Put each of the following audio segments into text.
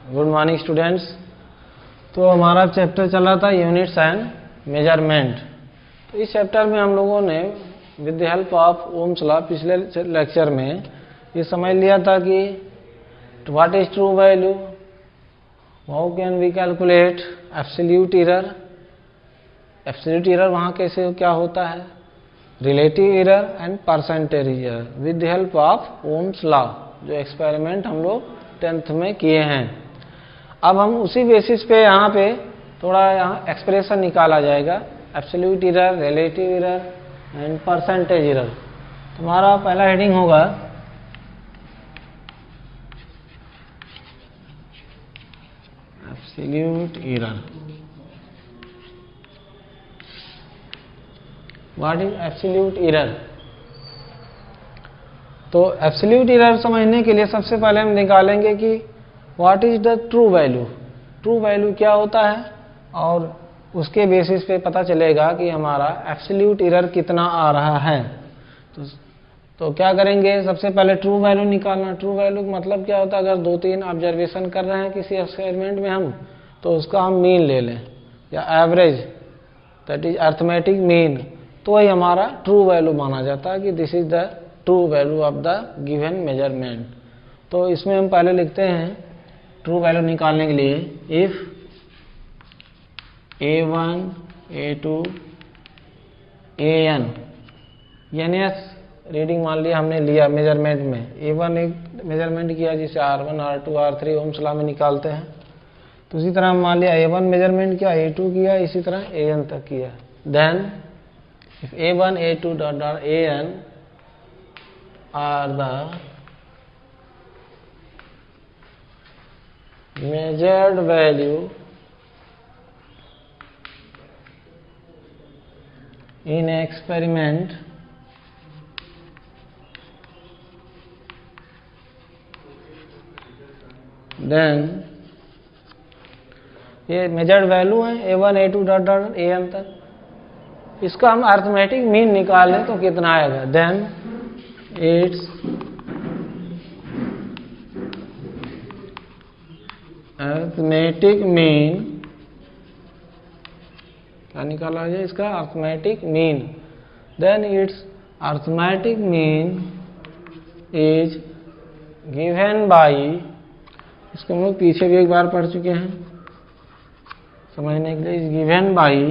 Good morning students. तो हमारा chapter चल रहा था यूनिट्स एंड मेजरमेंट। तो इस चैप्टर में हम लोगों ने with the help of Ohm's law पिछले लेक्चर में ये समझ लिया था कि what is true value, how can we calculate absolute error, absolute error वहाँ कैसे क्या होता है, relative error and percentage error with the help of Ohm's law, जो एक्सपेरिमेंट हम लोग 10th में किए हैं। अब हम उसी बेसिस पे यहाँ पे थोड़ा यहाँ एक्सप्रेशन निकाला जाएगा, absolute error, relative error and percentage error. तुम्हारा पहला हेडिंग होगा absolute error. What is absolute error? तो एब्सोल्यूट एरर समझने के लिए सबसे पहले हम निकालेंगे कि what is the true value, true value क्या होता है, और उसके बेसिस पे पता चलेगा कि हमारा एब्सोल्यूट एरर कितना आ रहा है। तो क्या करेंगे, सबसे पहले ट्रू वैल्यू निकालना। ट्रू वैल्यू मतलब क्या होता है, अगर 2-3 ऑब्जर्वेशन कर रहे हैं किसी एक्सपेरिमेंट में हम, तो उसका हम मीन ले लें या average, that is arithmetic mean, तो वही हमारा ट्रू वैल्यू माना जाता है कि this is the true value of the given measurement. तो इसमें हम पहले लिखते हैं ट्रू वैल्यू निकालने के लिए, if a1 a2 an S reading मान लिया हमने लिया मेजरमेंट में, a1 एक मेजरमेंट किया जिसे r1 r2 r3 Ohm's law में निकालते हैं। तो इसी तरह मान लिया a1 मेजरमेंट किया, a2 किया, इसी तरह an तक किया। Then if a1 a2 dot an are the measured value in experiment, then ये मेजर्ड वैल्यू है a1 a2 dot dot an तक, इसका हम अर्थमेटिक मीन निकाल लें तो कितना आएगा। देन इट्स अर्थमेटिक मीन, क्या निकाला जाए इसका arithmetic mean. Then its arithmetic mean is given by, इसको हम लोग पीछे भी एक बार पढ़ चुके हैं समझने के लिए, इज गिवन बाई,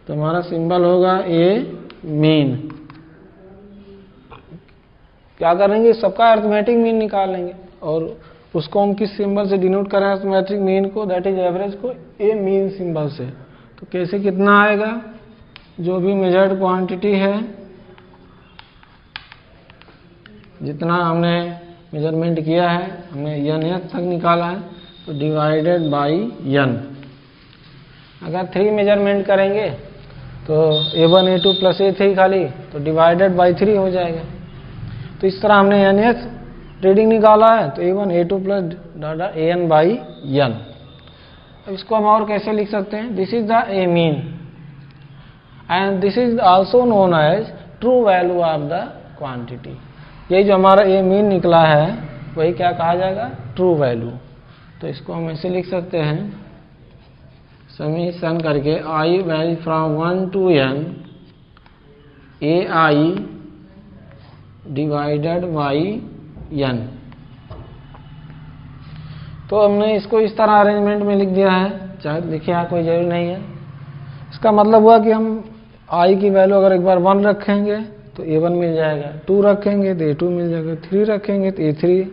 तो हमारा सिंबल होगा ए मीन। क्या करेंगे, सबका अर्थमेटिक मीन निकालेंगे और उसको हम किस सिंबल से डिनोट करें अर्थमेटिक मीन को, दैट इज एवरेज को ए मीन सिंबल से। तो कैसे कितना आएगा, जो भी मेजर्ड क्वांटिटी है, जितना हमने मेजरमेंट किया है, हमने n तक निकाला है, तो डिवाइडेड बाई n। अगर 3 मेजरमेंट करेंगे तो a1 a2 प्लस a3 खाली, तो डिवाइडेड बाई 3 हो जाएगा। तो इस तरह हमने n रीडिंग निकाला है, तो a1 a2 plus an by n। अब इसको हम और कैसे लिख सकते हैं, this is the a mean and this is also known as true value of the quantity. यही जो हमारा ए मीन निकला है वही क्या कहा जाएगा, ट्रू वैल्यू। तो इसको हम ऐसे लिख सकते हैं, समीशन करके i value from 1 to n a i divided by n। तो हमने इसको इस तरह अरेंजमेंट में लिख दिया है, चाहे लिखे यहाँ कोई जरूरी नहीं है। इसका मतलब हुआ कि हम i की वैल्यू अगर एक बार 1 रखेंगे तो a1 मिल जाएगा, 2 रखेंगे तो a2 मिल जाएगा, 3 रखेंगे तो a3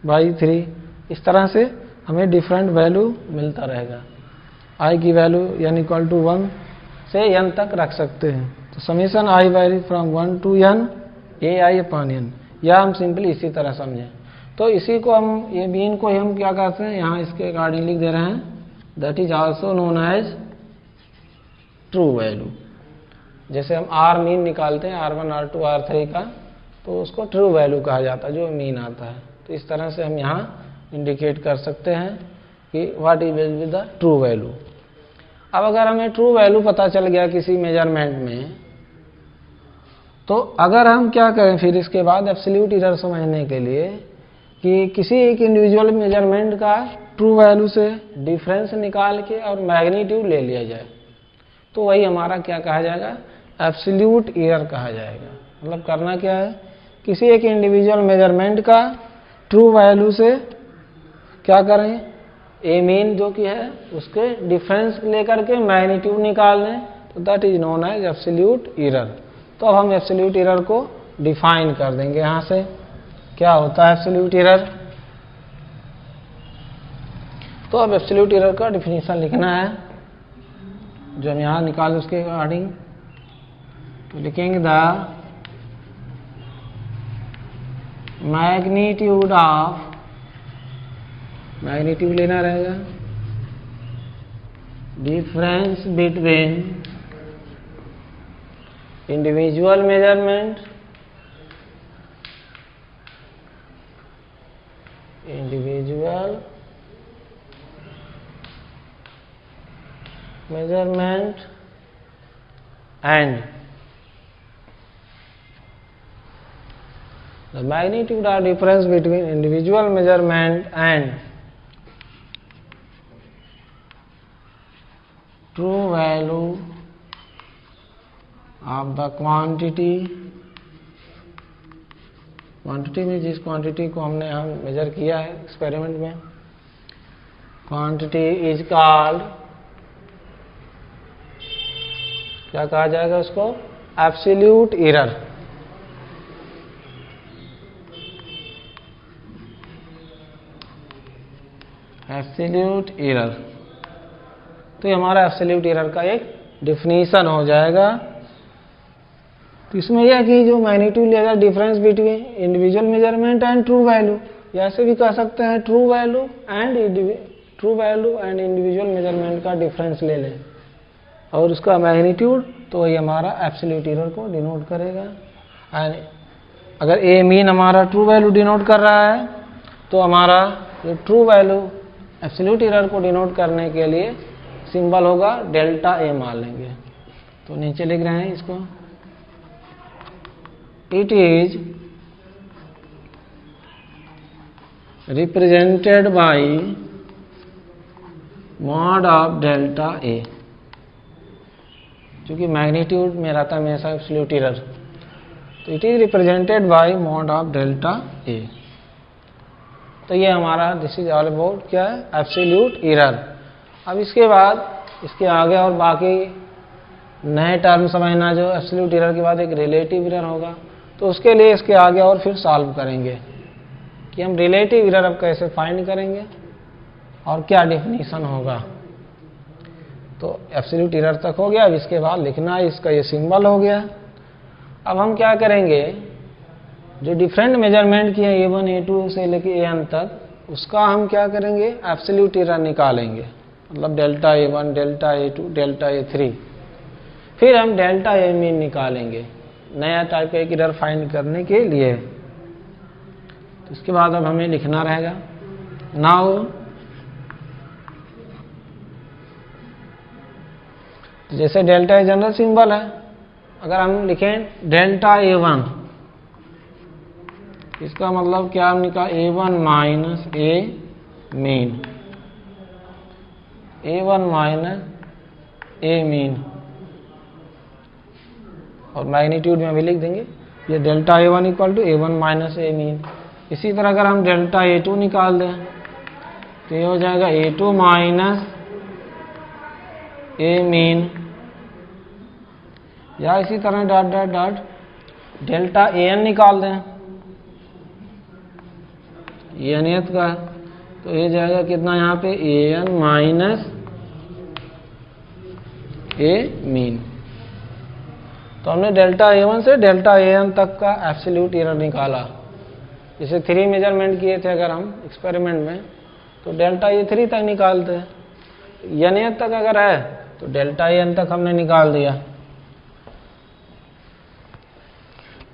बाई 3। इस तरह से हमें डिफरेंट वैल्यू मिलता रहेगा। i की वैल्यू n इक्वल टू 1 से n तक रख सकते हैं। तो summation i value from 1 to n a I upon n, या हम सिंपली इसी तरह समझें। तो इसी को हम ये मीन को हम क्या कहते हैं, यहाँ इसके अकॉर्डिंग लिख दे रहे हैं, that is also known as true value. जैसे हम आर मीन निकालते हैं r1 r2 r3 का, तो उसको ट्रू वैल्यू कहा जाता है जो मीन आता है। तो इस तरह से हम यहाँ इंडिकेट कर सकते हैं कि what is with the true value. अब अगर हमें ट्रू वैल्यू पता चल गया किसी मेजरमेंट में, तो अगर हम क्या करें फिर इसके बाद एब्सोल्यूट एरर समझने के लिए, कि किसी एक इंडिविजुअल मेजरमेंट का ट्रू वैल्यू से डिफरेंस निकाल के और मैग्नीट्यूड ले लिया जाए, तो वही हमारा क्या कहा जाएगा, एब्सोल्यूट एरर कहा जाएगा। मतलब करना क्या है, किसी एक इंडिविजुअल मेजरमेंट का ट्रू वैल्यू से क्या करें, ए मीन जो कि है उसके डिफरेंस लेकर के मैग्नीट्यूड निकाल लें, तो that is known as absolute error. तो अब हम एब्सोल्यूट एरर को डिफाइन कर देंगे। यहां से क्या होता है एब्सोल्यूट एरर, तो अब एब्सोल्यूट एरर का डिफिनीशन लिखना है, जो हम यहां निकाल उसके अकॉर्डिंग तो लिखेंगे द मैग्नीट्यूड ऑफ, मैग्नीट्यूड लेना रहेगा, difference between individual measurement, individual measurement and the magnitude or difference between individual measurement and true value of the quantity, quantity में जिस क्वांटिटी को हमने हम मेजर किया है एक्सपेरिमेंट में, क्वांटिटी इज कॉल्ड, क्या कहा जाएगा उसको, एब्सोल्यूट एरर। एब्सोल्यूट एरर, तो ये हमारा एब्सोल्यूट एरर का एक डिफिनीशन हो जाएगा। तो इसमें यह कि जो मैग्नीट्यूड लिया जाए difference between individual measurement and true value, या ऐसे भी कह सकते हैं true value and individual measurement का डिफरेंस ले लें और उसका मैग्नीट्यूड, तो ये हमारा एब्सोल्यूट एरर को डिनोट करेगा। एंड अगर ए मीन हमारा ट्रू वैल्यू डिनोट कर रहा है, तो हमारा जो ट्रू वैल्यू एब्सोल्यूट एरर को डिनोट करने के लिए सिंबल होगा डेल्टा ए मान लेंगे। तो नीचे लिख रहे हैं इसको, it is represented by mod of delta a, क्योंकि मैग्नीट्यूड में रहता है हमेशा एब्सोल्यूट एरर, तो it is represented by mod of delta a. तो ये हमारा दिस इज ऑल अबाउट क्या है, एब्सोल्यूट एरर। अब इसके बाद इसके आगे और बाकी नए टर्म समझना, जो एब्सोल्यूट एरर के बाद एक रिलेटिव एरर होगा, तो उसके लिए इसके आगे और फिर सॉल्व करेंगे कि हम रिलेटिव एरर अब कैसे फाइंड करेंगे और क्या डेफिनेशन होगा। तो एब्सोल्यूट एरर तक हो गया। अब इसके बाद लिखना है, इसका ये सिंबल हो गया। अब हम क्या करेंगे, जो डिफरेंट मेजरमेंट किए A1 A2 से लेके AN तक, उसका हम क्या करेंगे, एब्सोल्यूट एरर निकालेंगे। मतलब delta A1, delta A2, delta A3, फिर हम डेल्टा A मीन निकालेंगे नया टाइप का एक एरर फाइंड करने के लिए। तो इसके बाद अब हमें लिखना रहेगा, नाउ तो जैसे डेल्टा ए जनरल सिंबल है, अगर हम लिखें डेल्टा A1, इसका मतलब क्या हम निकाल A1 minus a mean, A1 minus a mean, और मैग्नीट्यूड में भी लिख देंगे ये delta A1 equal to A1 minus a mean. इसी तरह अगर हम डेल्टा A2 निकाल दें, तो ये हो जाएगा A2 माइनस ए मीन, या इसी तरह dot dot dot delta AN निकाल दें, ये नियत का है, तो ये जाएगा कितना यहाँ पे AN माइनस ए मीन। तो हमने डेल्टा A1 से डेल्टा AN तक का एब्सोल्यूट एरर निकाला। जैसे 3 मेजरमेंट किए थे अगर हम एक्सपेरिमेंट में, तो डेल्टा A3 तक निकालते हैं, n तक अगर है तो डेल्टा AN तक हमने निकाल दिया।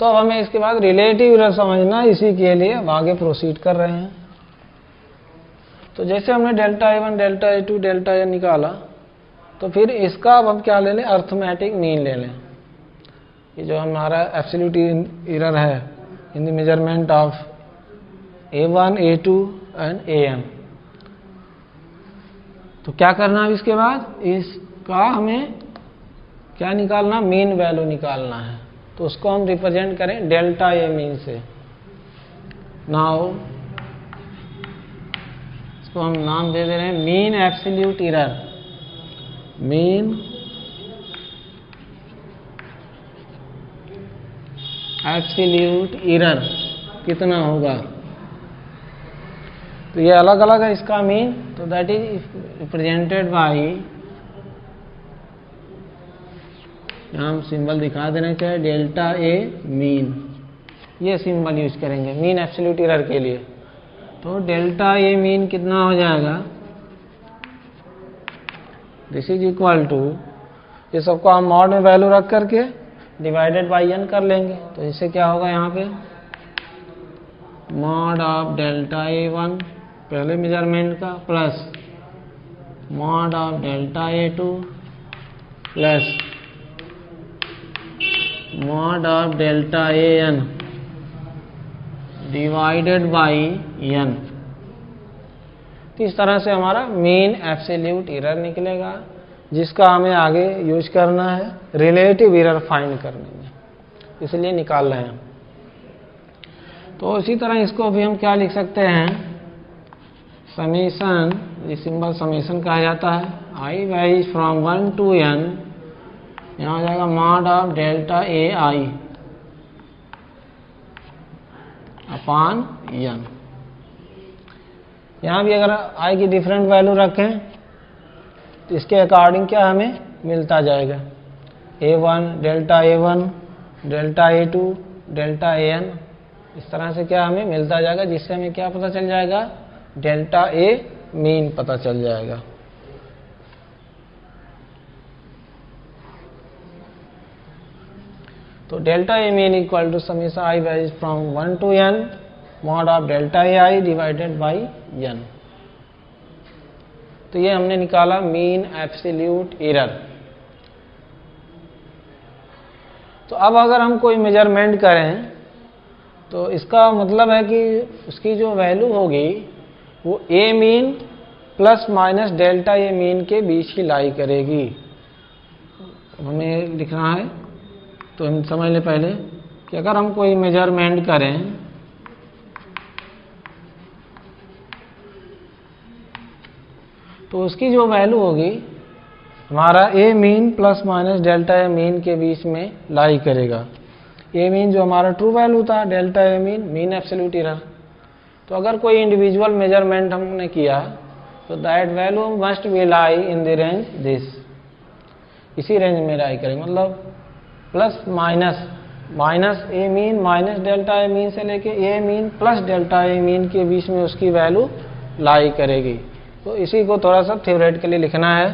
तो अब हमें इसके बाद रिलेटिव एरर समझना, इसी के लिए अब आगे प्रोसीड कर रहे हैं। तो जैसे हमने delta A1, delta A2, delta AN निकाला, तो फिर इसका अब हम क्या ले लें, अर्थमेटिक मीन ले लें। ये जो हमारा एब्सोल्यूट एरर है in the measurement of A1, A2 and AN, तो क्या करना है इसके बाद, इसका हमें क्या निकालना, मीन वैल्यू निकालना है। तो उसको हम रिप्रेजेंट करें डेल्टा ए मीन से। नाउ इसको हम नाम दे दे रहे हैं mean absolute error. Mean absolute error कितना होगा, तो ये अलग अलग है इसका मीन, तो दैट इज रिप्रेजेंटेड बाय, यहाँ हम सिंबल दिखा देना चाहिए डेल्टा ए मीन, ये सिंबल यूज करेंगे मीन एब्सोल्यूट एरर के लिए। तो डेल्टा ए मीन कितना हो जाएगा, दिस इज इक्वल टू, ये सबको हम मॉड में वैल्यू रख करके डिवाइडेड बाई n कर लेंगे। तो इससे क्या होगा, यहाँ पे mod of delta a one पहले मेजरमेंट का plus mod of delta a two plus mod of delta a n divided by n। तो इस तरह से हमारा मीन एब्सोल्यूट एरर निकलेगा, जिसका हमें आगे यूज करना है रिलेटिव एरर फाइंड करने में, इसलिए निकाल रहे हैं। तो इसी तरह इसको भी हम क्या लिख सकते हैं, समेशन, ये सिंबल समेशन कहा जाता है, आई वैरीज फ्रॉम 1 to n, यहाँ हो जाएगा mod of delta a I upon n। यहाँ भी अगर आई की डिफरेंट वैल्यू रखें तो इसके अकॉर्डिंग क्या हमें मिलता जाएगा, a1 delta a1 delta a2 delta an, इस तरह से क्या हमें मिलता जाएगा, जिससे हमें क्या पता चल जाएगा, डेल्टा ए मीन पता चल जाएगा। तो delta a mean equal to summation i varies from 1 to n mod of delta a i divided by n। तो ये हमने निकाला मीन एब्सोल्यूट एरर। तो अब अगर हम कोई मेजरमेंट करें तो इसका मतलब है कि उसकी जो वैल्यू होगी वो ए mean plus minus delta a mean के बीच ही लाई करेगी। हमें लिखना है, तो हम समझ लें पहले कि अगर हम कोई मेजरमेंट करें तो उसकी जो वैल्यू होगी हमारा ए mean plus minus delta a mean के बीच में लाई करेगा। ए मीन जो हमारा ट्रू वैल्यू था, delta a mean mean absolute error. तो अगर कोई इंडिविजुअल मेजरमेंट हमने किया तो that value must be lie in the range this, इसी रेंज में लाई करेंगे, मतलब plus minus minus a mean minus delta a mean से लेके ए mean plus delta a mean के बीच में उसकी वैल्यू लाई करेगी। तो इसी को थोड़ा सा थ्योरेटिकली लिखना है,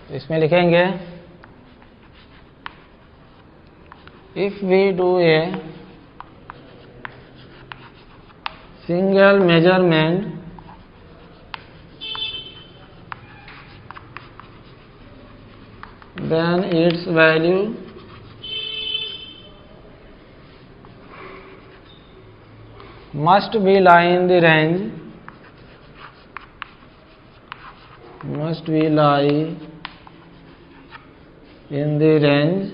इसमें लिखेंगे if we do a single measurement then its value must be lie in the range, must be lie in the range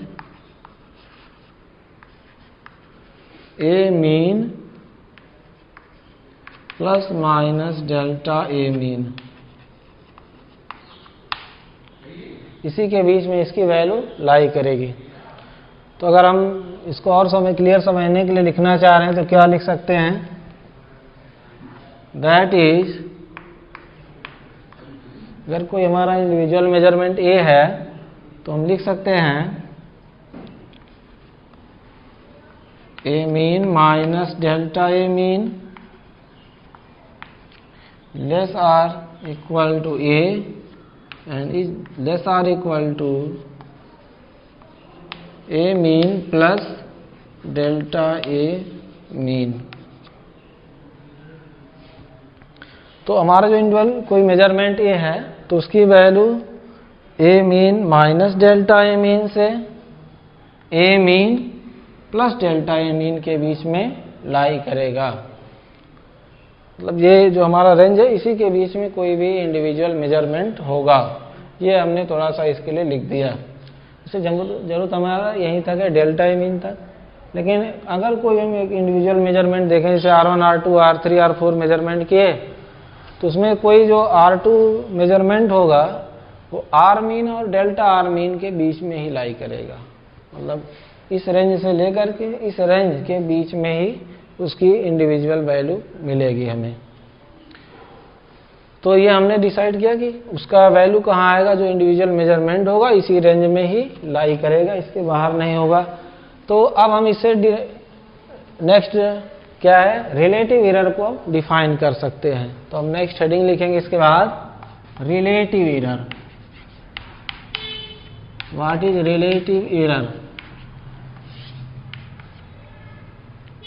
a mean plus minus delta a mean, इसी के बीच में इसकी वैल्यू लाई करेगी। तो अगर हम इसको और क्लियर समझने के लिए लिखना चाह रहे हैं तो क्या लिख सकते हैं, दैट इज, अगर कोई हमारा इंडिविजुअल मेजरमेंट ए है तो हम लिख सकते हैं a mean minus delta a mean less or equal to a and is less or equal to a mean plus delta a mean। तो हमारा जो इंडिविजुअल कोई मेजरमेंट ए है तो उसकी value A mean minus delta a mean से ए mean plus delta a mean के बीच में लाई करेगा। मतलब ये जो हमारा रेंज है इसी के बीच में कोई भी इंडिविजुअल मेजरमेंट होगा। ये हमने थोड़ा सा इसके लिए लिख दिया। इससे जरूरत हमारा यहीं तक है, डेल्टा ए मीन तक। लेकिन अगर कोई हम एक इंडिविजुअल मेजरमेंट देखें, जैसे R1, R2, R3, R4 measurement किए, तो उसमें कोई जो R2 मेजरमेंट होगा वो R मीन और डेल्टा R मीन के बीच में ही लाई करेगा। मतलब इस रेंज से लेकर के इस रेंज के बीच में ही उसकी इंडिविजुअल वैल्यू मिलेगी हमें। तो ये हमने डिसाइड किया कि उसका वैल्यू कहाँ आएगा, जो इंडिविजुअल मेजरमेंट होगा इसी रेंज में ही लाई करेगा, इसके बाहर नहीं होगा। तो अब हम इससे नेक्स्ट क्या है, रिलेटिव एरर को हम डिफाइन कर सकते हैं। तो हम नेक्स्ट हेडिंग लिखेंगे इसके बाद relative error. What is relative error?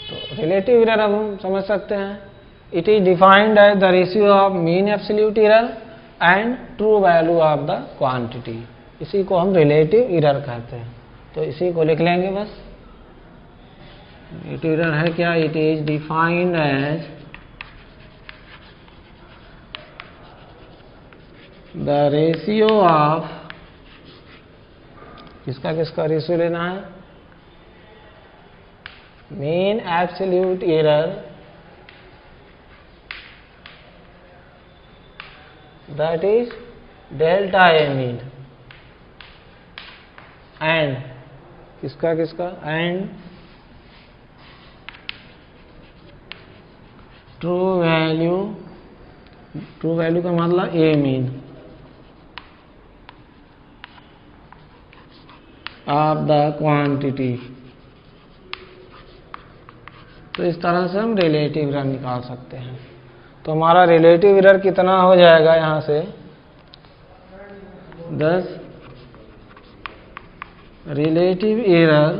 तो रिलेटिव एरर अब हम समझ सकते हैं, it is defined as the ratio of mean absolute error and true value of the quantity. इसी को हम रिलेटिव एरर कहते हैं। तो इसी को लिख लेंगे बस। रिलेटिव एरर है क्या? It is defined as the ratio of, किसका किसका रेशियो लेना है, mean absolute error that is delta A mean and किसका किसका and true value का मतलब A mean of the quantity। तो इस तरह से हम रिलेटिव एरर निकाल सकते हैं। तो हमारा रिलेटिव एरर कितना हो जाएगा, यहाँ से 10 relative error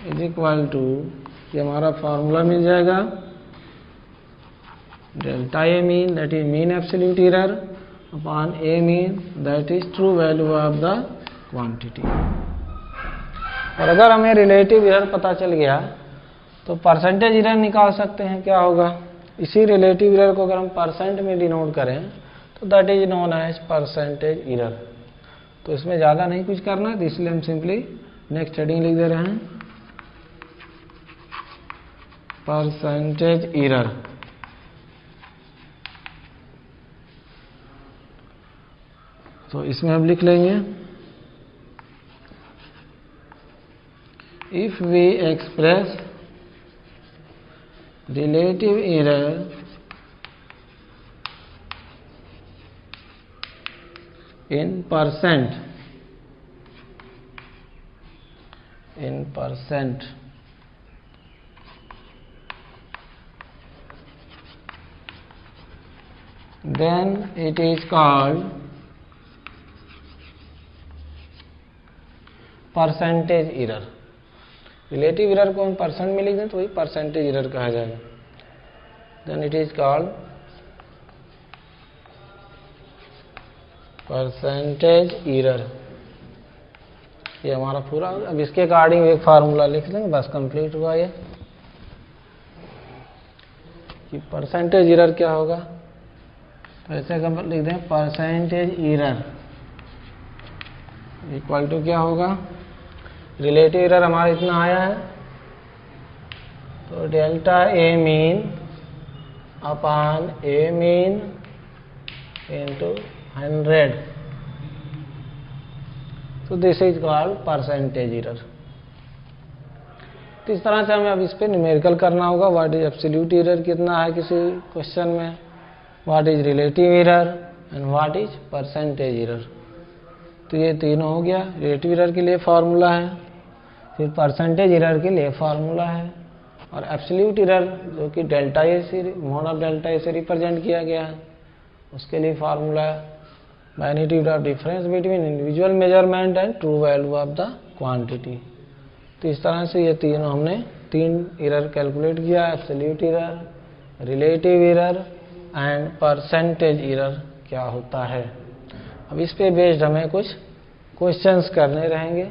is equal to, ये हमारा फॉर्मूला मिल जाएगा, delta a mean that is mean absolute error upon a mean that is true value of the quantity. और अगर हमें रिलेटिव एरर पता चल गया तो परसेंटेज एरर निकाल सकते हैं। क्या होगा, इसी रिलेटिव एरर को अगर हम परसेंट में डिनोट करें तो that is known as percentage error. तो इसमें ज़्यादा नहीं कुछ करना है, तो इसलिए हम सिंपली नेक्स्ट हेडिंग लिख दे रहे हैं, परसेंटेज एरर। तो इसमें हम लिख लेंगे, if we express relative error in percent then it is called percentage error। Relative error को हम परसेंट में लिख दें तो वही परसेंटेज एरर कहा जाएगा। Then it is called percentage error. ये हमारा पूरा। अब इसके अकॉर्डिंग एक फार्मूला लिख लेंगे, बस कंप्लीट हुआ ये कि परसेंटेज एरर क्या होगा। तो ऐसे हम लिख दें, परसेंटेज एरर इक्वल टू क्या होगा, रिलेटिव एरर हमारा इतना आया है तो delta a mean upon a mean into 100। तो this is called percentage error. तो इस तरह से हमें अब इस पे न्यूमेरिकल करना होगा, व्हाट इज एब्सोल्यूट एरर कितना है किसी क्वेश्चन में, what is relative error and what is percentage error. तो ये तीनों हो गया। रिलेटिव एरर के लिए फार्मूला है, फिर परसेंटेज एरर के लिए फार्मूला है, और एब्सोल्यूट एरर जो कि डेल्टा ए से, मोड ऑफ डेल्टा ए से रिप्रेजेंट किया गया है, उसके लिए फार्मूला है magnitude of difference between individual measurement and true value of the quantity. तो इस तरह से ये तीनों हमने तीन एरर कैलकुलेट किया, absolute error, relative error and percentage error क्या होता है। अब इस पे बेस्ड हमें कुछ क्वेश्चंस करने रहेंगे।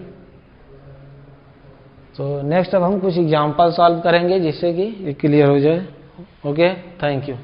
तो नेक्स्ट अब हम कुछ एग्जाम्पल सॉल्व करेंगे जिससे कि ये क्लियर हो जाए। Okay, thank you.